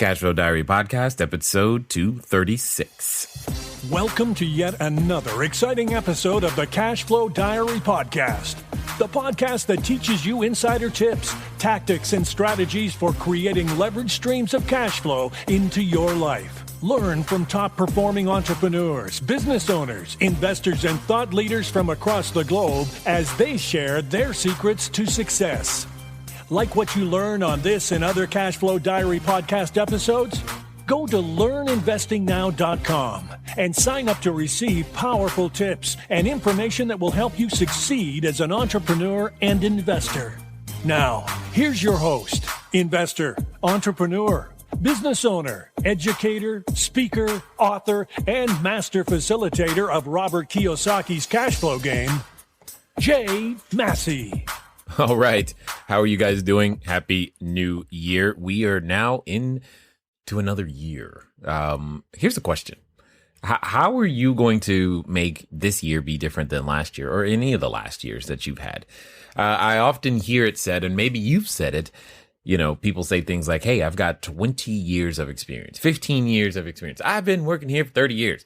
Cashflow Diary Podcast, episode 236. Welcome to yet another exciting episode of the Cashflow Diary Podcast, the podcast that teaches you insider tips, tactics, and strategies for creating leverage streams of cash flow into your life. Learn from top-performing entrepreneurs, business owners, investors, and thought leaders from across the globe as they share their secrets to success. Like what you learn on this and other Cashflow Diary podcast episodes? Go to learninvestingnow.com and sign up to receive powerful tips and information that will help you succeed as an entrepreneur and investor. Now, here's your host, investor, entrepreneur, business owner, educator, speaker, author, and master facilitator of Robert Kiyosaki's cash flow game, Jay Massey. All right. How are you guys doing? Happy New Year. We are now into another year. Here's the question. How are you going to make this year be different than last year or any of the last years that you've had? I often hear it said, and maybe you've said it, people say things like, hey, I've got 20 years of experience, 15 years of experience. I've been working here for 30 years.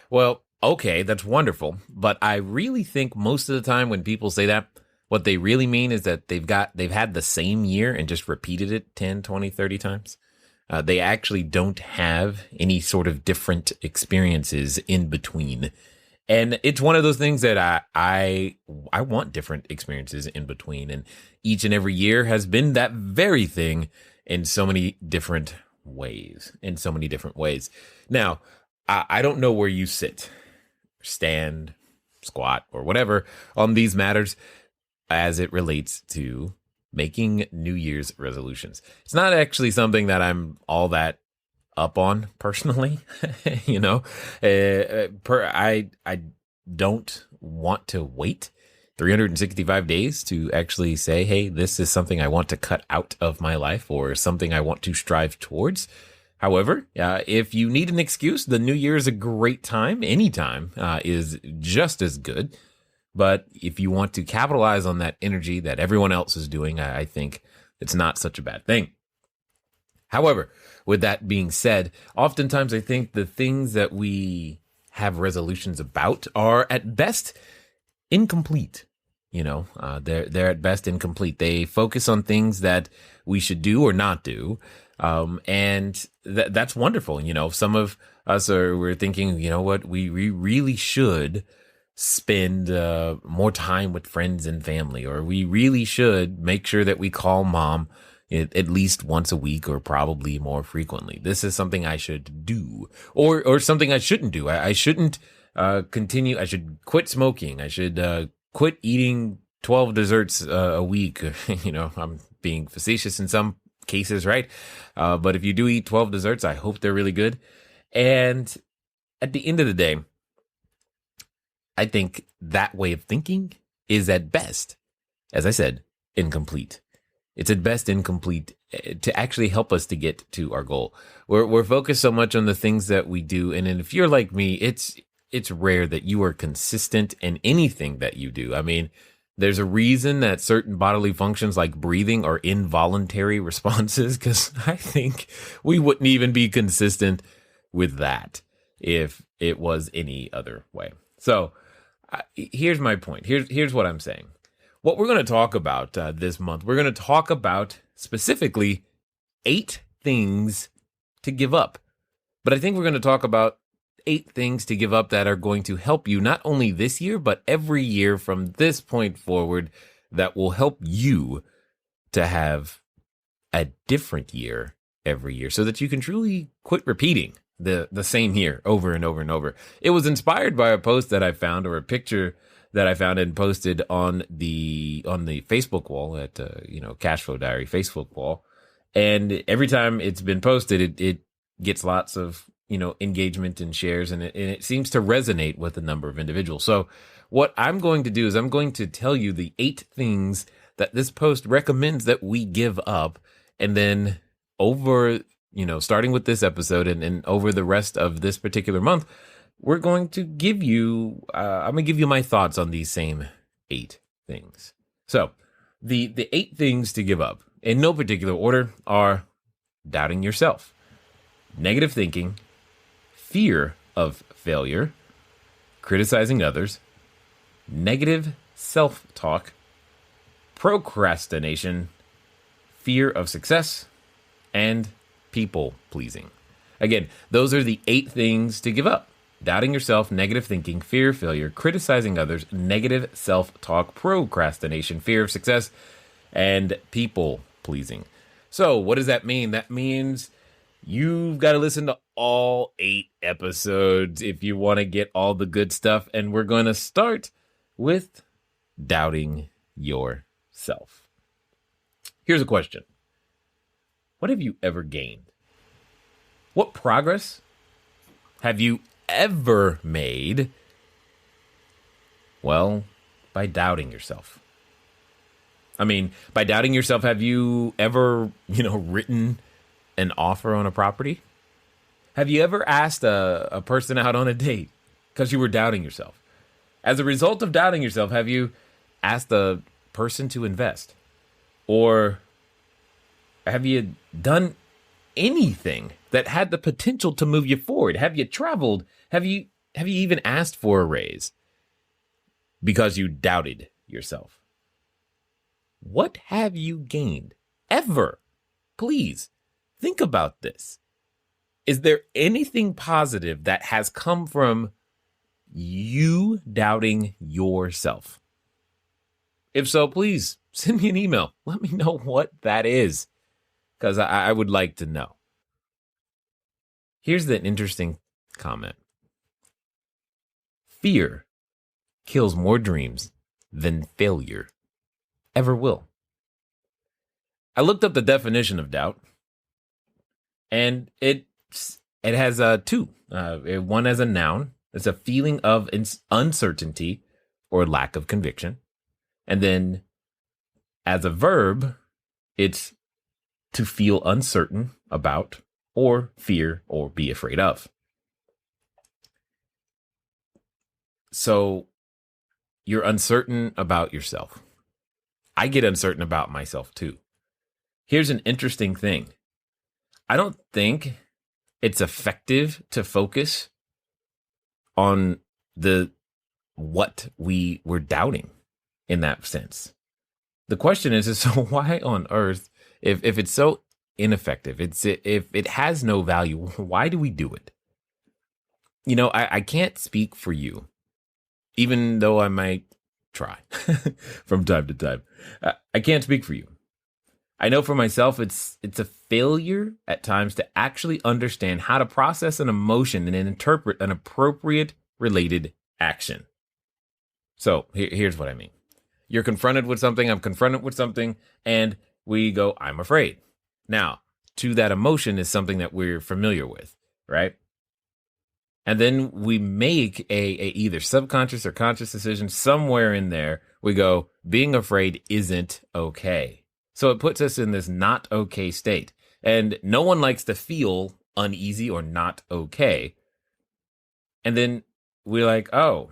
Well, okay, that's wonderful. But I really think most of the time when people say that, what they really mean is that they've had the same year and just repeated it 10, 20, 30 times. They actually don't have any sort of different experiences in between. And it's one of those things that I want different experiences in between. And each and every year has been that very thing in so many different ways, Now, I don't know where you sit, stand, squat, or whatever on these matters as it relates to making New Year's resolutions. It's not actually something that I'm all that up on personally. I don't want to wait 365 days to actually say, hey, this is something I want to cut out of my life or something I want to strive towards. However, if you need an excuse, the New Year is a great time. Anytime is just as good. But if you want to capitalize on that energy that everyone else is doing, I think it's not such a bad thing. However, with that being said, oftentimes I think the things that we have resolutions about are at best incomplete. They're at best incomplete. They focus on things that we should do or not do. And that's wonderful. Some of us we're thinking, we really should spend more time with friends and family, or we really should make sure that we call mom at least once a week or probably more frequently. This is something I should do or something I shouldn't do. I shouldn't continue. I should quit smoking. I should quit eating 12 desserts a week. I'm being facetious in some cases, right? But if you do eat 12 desserts, I hope they're really good. And at the end of the day, I think that way of thinking is at best, as I said, incomplete. It's at best incomplete to actually help us to get to our goal. We're focused so much on the things that we do. And if you're like me, it's rare that you are consistent in anything that you do. I mean, there's a reason that certain bodily functions like breathing are involuntary responses, because I think we wouldn't even be consistent with that if it was any other way. So here's my point. Here's what I'm saying. What we're going to talk about this month, we're going to talk about specifically 8 things to give up. But I think we're going to talk about 8 things to give up that are going to help you not only this year, but every year from this point forward, that will help you to have a different year every year so that you can truly quit repeating the same year over and over and over. It was inspired by a post that I found, or a picture that I found and posted on the Facebook wall at Cashflow Diary Facebook wall. And every time it's been posted, it gets lots of engagement and shares, and it seems to resonate with a number of individuals. So what I'm going to do is I'm going to tell you the 8 things that this post recommends that we give up, and then over starting with this episode and over the rest of this particular month, we're going to give you, I'm going to give you my thoughts on these same 8 things. So the 8 things to give up in no particular order are doubting yourself, negative thinking, fear of failure, criticizing others, negative self-talk, procrastination, fear of success, and people pleasing. Again, those are the 8 things to give up. Doubting yourself, negative thinking, fear of failure, criticizing others, negative self-talk, procrastination, fear of success, and people pleasing. So what does that mean? That means you've got to listen to all 8 episodes if you want to get all the good stuff. And we're going to start with doubting yourself. Here's a question. What have you ever gained? What progress have you ever made? Well, by doubting yourself. I mean, by doubting yourself, have you ever, written an offer on a property? Have you ever asked a person out on a date because you were doubting yourself? As a result of doubting yourself, have you asked a person to invest? Or have you done anything that had the potential to move you forward? Have you traveled? Have you even asked for a raise because you doubted yourself? What have you gained ever? Please think about this. Is there anything positive that has come from you doubting yourself? If so, please send me an email. Let me know what that is, because I would like to know. Here's the interesting comment. Fear kills more dreams than failure ever will. I looked up the definition of doubt, and it has 2. One as a noun. It's a feeling of uncertainty or lack of conviction. And then as a verb, it's to feel uncertain about or fear or be afraid of. So you're uncertain about yourself. I get uncertain about myself too. Here's an interesting thing. I don't think it's effective to focus on what we were doubting in that sense. The question is so why on earth, if it's so ineffective, if it has no value, why do we do it? I can't speak for you, even though I might try from time to time. I can't speak for you. I know for myself, it's a failure at times to actually understand how to process an emotion and interpret an appropriate related action. So here's what I mean. You're confronted with something, I'm confronted with something, and we go, I'm afraid. Now, to that emotion is something that we're familiar with, right? And then we make a either subconscious or conscious decision somewhere in there. We go, being afraid isn't okay. So it puts us in this not okay state. And no one likes to feel uneasy or not okay. And then we're like, oh,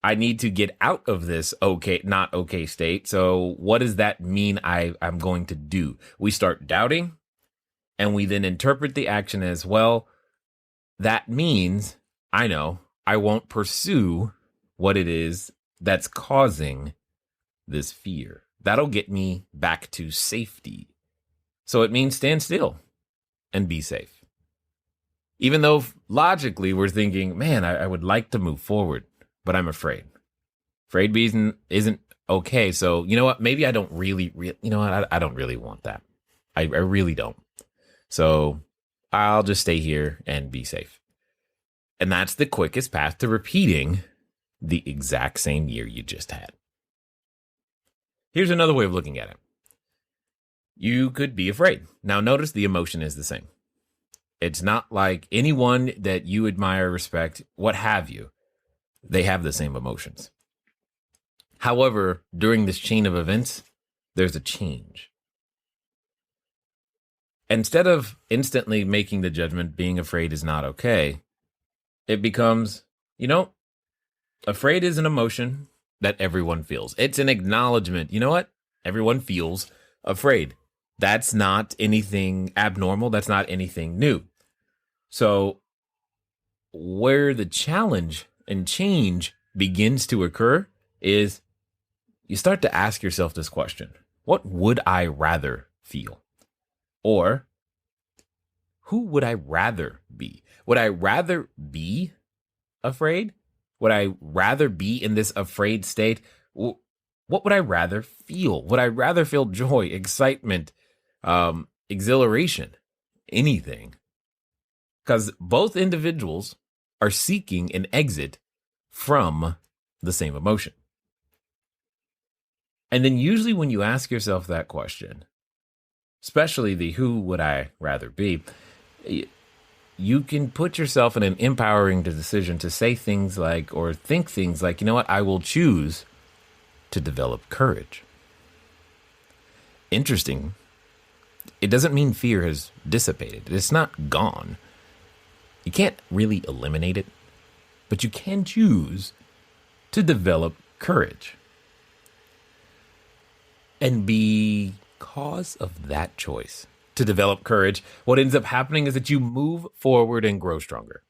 I need to get out of this not okay state. So what does that mean I'm going to do? We start doubting, and we then interpret the action as, well, that means I know I won't pursue what it is that's causing this fear. That'll get me back to safety. So it means stand still and be safe. Even though logically we're thinking, man, I would like to move forward, but I'm afraid. Afraid isn't okay. So you know what? Maybe I don't really I don't really want that. I really don't. So I'll just stay here and be safe. And that's the quickest path to repeating the exact same year you just had. Here's another way of looking at it. You could be afraid. Now notice the emotion is the same. It's not like anyone that you admire, respect, what have you, they have the same emotions. However, during this chain of events, there's a change. Instead of instantly making the judgment, being afraid is not okay, it becomes, afraid is an emotion that everyone feels. It's an acknowledgement. You know what? Everyone feels afraid. That's not anything abnormal. That's not anything new. So where the challenge and change begins to occur is you start to ask yourself this question: what would I rather feel? Or who would I rather be? Would I rather be afraid? Would I rather be in this afraid state? What would I rather feel? Would I rather feel joy, excitement, exhilaration, anything? Because both individuals are seeking an exit from the same emotion. And then usually when you ask yourself that question, especially the who would I rather be, you can put yourself in an empowering decision to say things like, or think things like, you know what, I will choose to develop courage. Interesting. It doesn't mean fear has dissipated. It's not gone. You can't really eliminate it, but you can choose to develop courage. And because of that choice to develop courage, what ends up happening is that you move forward and grow stronger.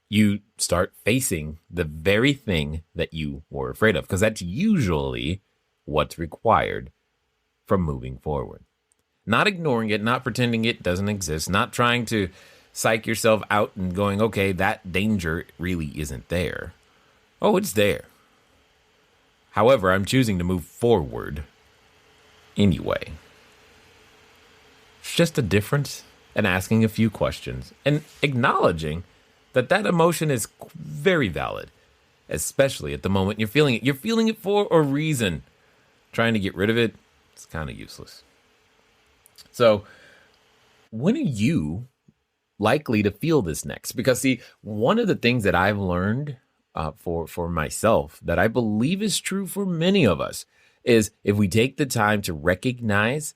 You start facing the very thing that you were afraid of, because that's usually what's required from moving forward. Not ignoring it, not pretending it doesn't exist, not trying to psych yourself out and going, okay, that danger really isn't there. Oh, it's there. However, I'm choosing to move forward anyway. It's just a difference in asking a few questions and acknowledging that that emotion is very valid, especially at the moment you're feeling it. You're feeling it for a reason. Trying to get rid of it, it's kind of useless. So when are you likely to feel this next? Because see, one of the things that I've learned for myself that I believe is true for many of us is if we take the time to recognize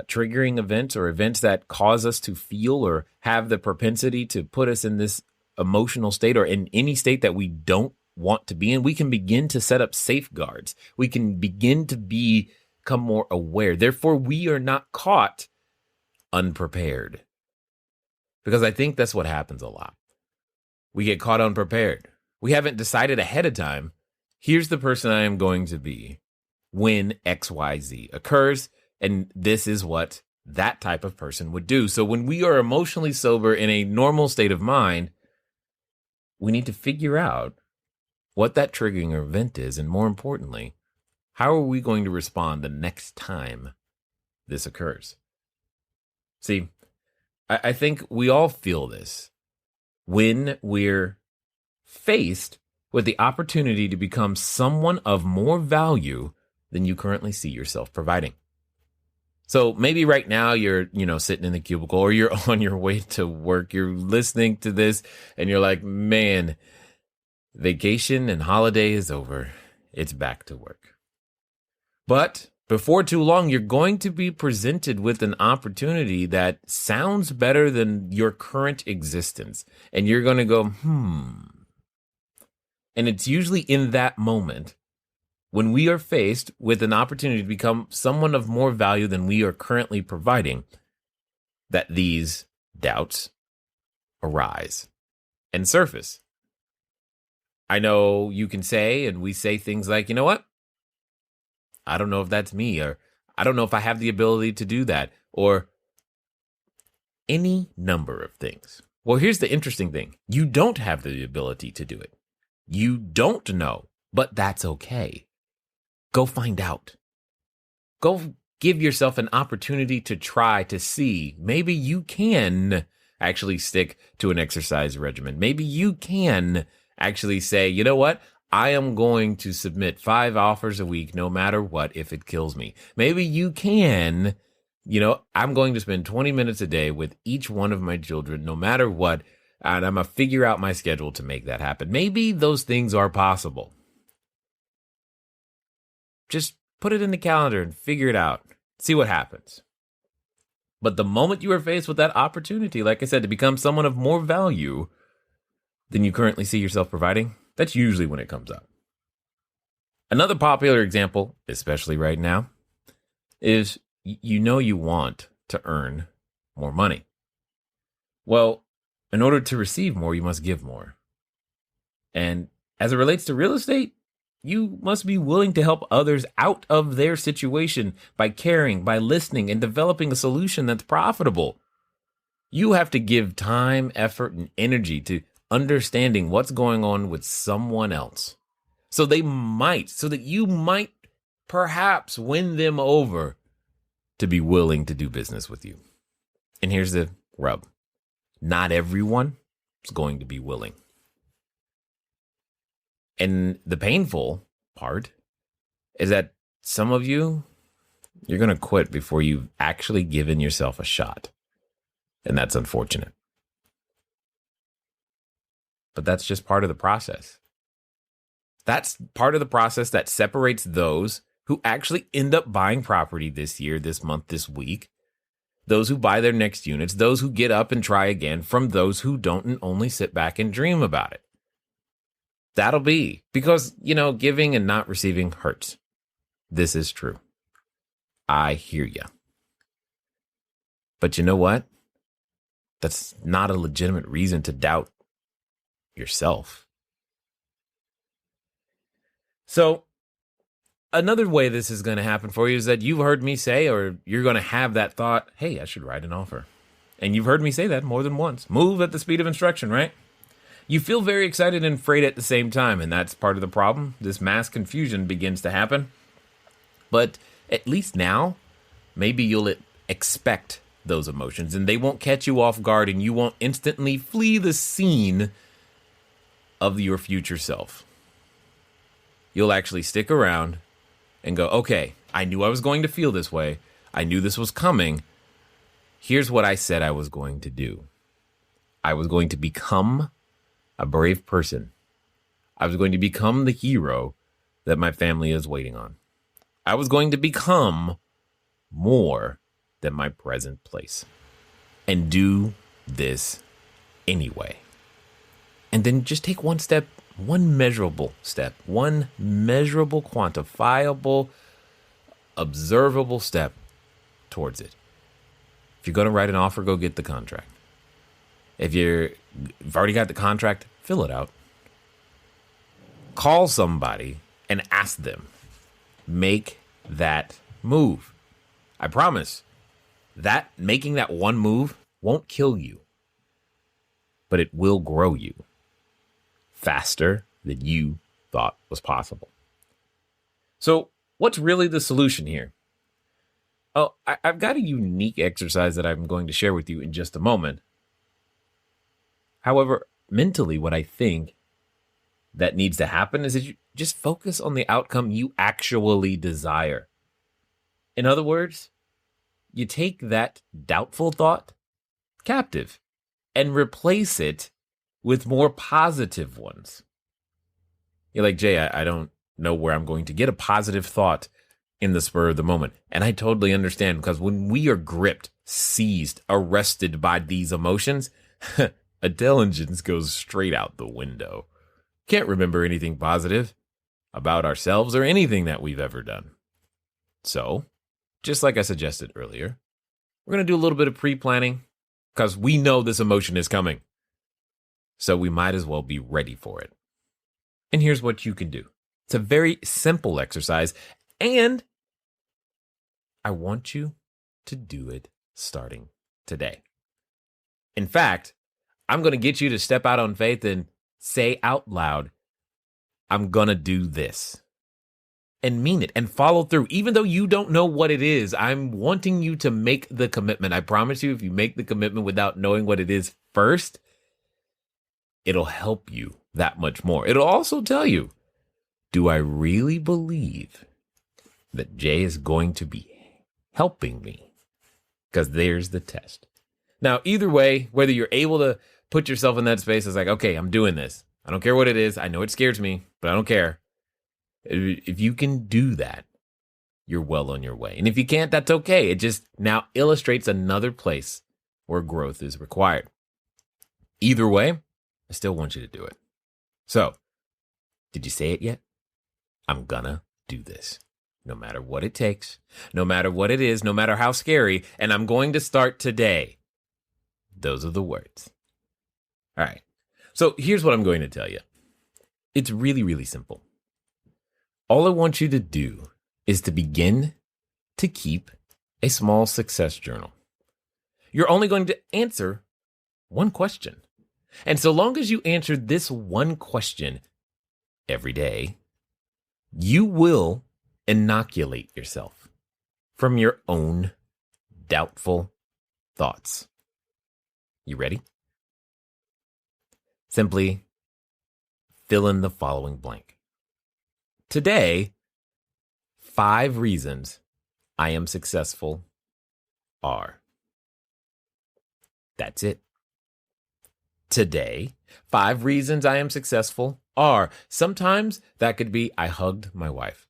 triggering events or events that cause us to feel or have the propensity to put us in this emotional state or in any state that we don't want to be in, we can begin to set up safeguards. We can begin to become more aware. Therefore, we are not caught unprepared. Because I think that's what happens a lot. We get caught unprepared. We haven't decided ahead of time, here's the person I am going to be when XYZ occurs, and this is what that type of person would do. So when we are emotionally sober in a normal state of mind, we need to figure out what that triggering event is, and more importantly, how are we going to respond the next time this occurs? See, I think we all feel this when we're faced with the opportunity to become someone of more value than you currently see yourself providing. So maybe right now you're, sitting in the cubicle or you're on your way to work, you're listening to this and you're like, man, vacation and holiday is over. It's back to work. But before too long, you're going to be presented with an opportunity that sounds better than your current existence. And you're going to go, And it's usually in that moment when we are faced with an opportunity to become someone of more value than we are currently providing that these doubts arise and surface. I know you can say, and we say things like, you know what? I don't know if that's me, or I don't know if I have the ability to do that, or any number of things. Well, here's the interesting thing. You don't have the ability to do it. You don't know, but that's okay. Go find out. Go give yourself an opportunity to try to see. Maybe you can actually stick to an exercise regimen. Maybe you can actually say, you know what? I am going to submit 5 offers a week, no matter what, if it kills me. Maybe you can, I'm going to spend 20 minutes a day with each one of my children, no matter what, and I'm going to figure out my schedule to make that happen. Maybe those things are possible. Just put it in the calendar and figure it out. See what happens. But the moment you are faced with that opportunity, like I said, to become someone of more value than you currently see yourself providing, that's usually when it comes up. Another popular example, especially right now, is you want to earn more money. Well, in order to receive more, you must give more. And as it relates to real estate, you must be willing to help others out of their situation by caring, by listening, and developing a solution that's profitable. You have to give time, effort, and energy to understanding what's going on with someone else. So that you might perhaps win them over to be willing to do business with you. And here's the rub. Not everyone is going to be willing. And the painful part is that some of you're going to quit before you've actually given yourself a shot. And that's unfortunate. But that's just part of the process. That's part of the process that separates those who actually end up buying property this year, this month, this week, those who buy their next units, those who get up and try again, from those who don't and only sit back and dream about it. That'll be because, giving and not receiving hurts. This is true. I hear you. But you know what? That's not a legitimate reason to doubt yourself. So another way this is going to happen for you is that you've heard me say, or you're going to have that thought, hey, I should write an offer. And you've heard me say that more than once. Move at the speed of instruction, right? You feel very excited and afraid at the same time, and that's part of the problem. This mass confusion begins to happen. But at least now, maybe you'll expect those emotions, and they won't catch you off guard, and you won't instantly flee the scene of your future self. You'll actually stick around and go, okay, I knew I was going to feel this way. I knew this was coming. Here's what I said I was going to do. I was going to become a brave person. I was going to become the hero that my family is waiting on. I was going to become more than my present place and do this anyway. And then just take one step, one measurable step, one measurable, quantifiable, observable step towards it. If you're going to write an offer, go get the contract. If you've already got the contract, fill it out. Call somebody and ask them. Make that move. I promise that making that one move won't kill you, but it will grow you faster than you thought was possible. So what's really the solution here? Oh, I've got a unique exercise that I'm going to share with you in just a moment. However, mentally, what I think that needs to happen is that you just focus on the outcome you actually desire. In other words, you take that doubtful thought captive and replace it with more positive ones. You're like, Jay, I don't know where I'm going to get a positive thought in the spur of the moment. And I totally understand, because when we are gripped, seized, arrested by these emotions, intelligence goes straight out the window. Can't remember anything positive about ourselves or anything that we've ever done. So, just like I suggested earlier, we're going to do a little bit of pre-planning because we know this emotion is coming. So we might as well be ready for it. And here's what you can do. It's a very simple exercise, and I want you to do it starting today. In fact, I'm going to get you to step out on faith and say out loud, I'm going to do this. And mean it and follow through. Even though you don't know what it is, I'm wanting you to make the commitment. I promise you, if you make the commitment without knowing what it is first, it'll help you that much more. It'll also tell you, do I really believe that Jay is going to be helping me? Because there's the test. Now, either way, whether you're able to put yourself in that space, it's like, okay, I'm doing this. I don't care what it is. I know it scares me, but I don't care. If you can do that, you're well on your way. And if you can't, that's okay. It just now illustrates another place where growth is required. Either way, I still want you to do it. So, did you say it yet? I'm gonna do this. No matter what it takes, no matter what it is, no matter how scary, and I'm going to start today. Those are the words. All right. So here's what I'm going to tell you. It's really, really simple. All I want you to do is to begin to keep a small success journal. You're only going to answer one question. And so long as you answer this one question every day, you will inoculate yourself from your own doubtful thoughts. You ready? Simply fill in the following blank. Today, 5 reasons I am successful are. That's it. Today, 5 reasons I am successful are. Sometimes that could be I hugged my wife.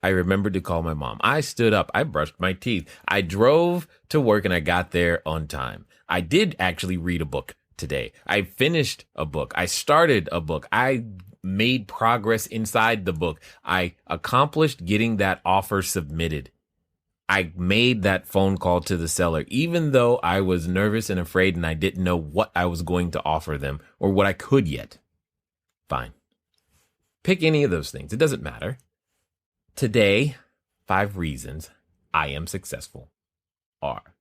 I remembered to call my mom. I stood up. I brushed my teeth. I drove to work and I got there on time. I did actually read a book today. I finished a book. I started a book. I made progress inside the book. I accomplished getting that offer submitted. I made that phone call to the seller, even though I was nervous and afraid and I didn't know what I was going to offer them or what I could yet. Fine. Pick any of those things. It doesn't matter. Today, 5 reasons I am successful are.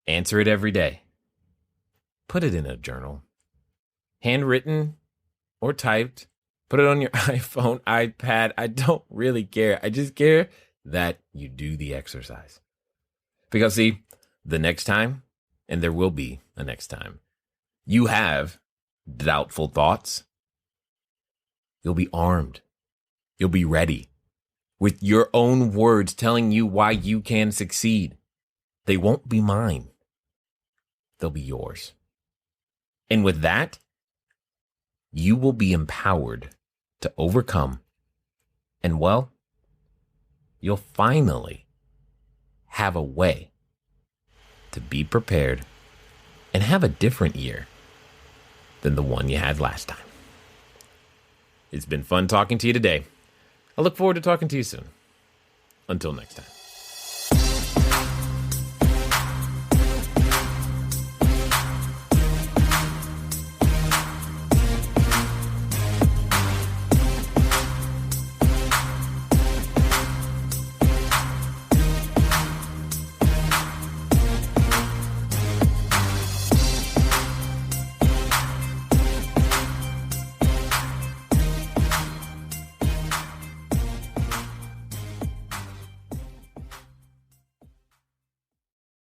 Answer it every day. Put it in a journal. Handwritten or typed. Put it on your iPhone, iPad. I don't really care. I just care that you do the exercise. Because see, the next time, and there will be a next time, you have doubtful thoughts, you'll be armed. You'll be ready with your own words telling you why you can succeed. They won't be mine. They'll be yours. And with that, you will be empowered to overcome. And well, you'll finally have a way to be prepared and have a different year than the one you had last time. It's been fun talking to you today. I look forward to talking to you soon. Until next time.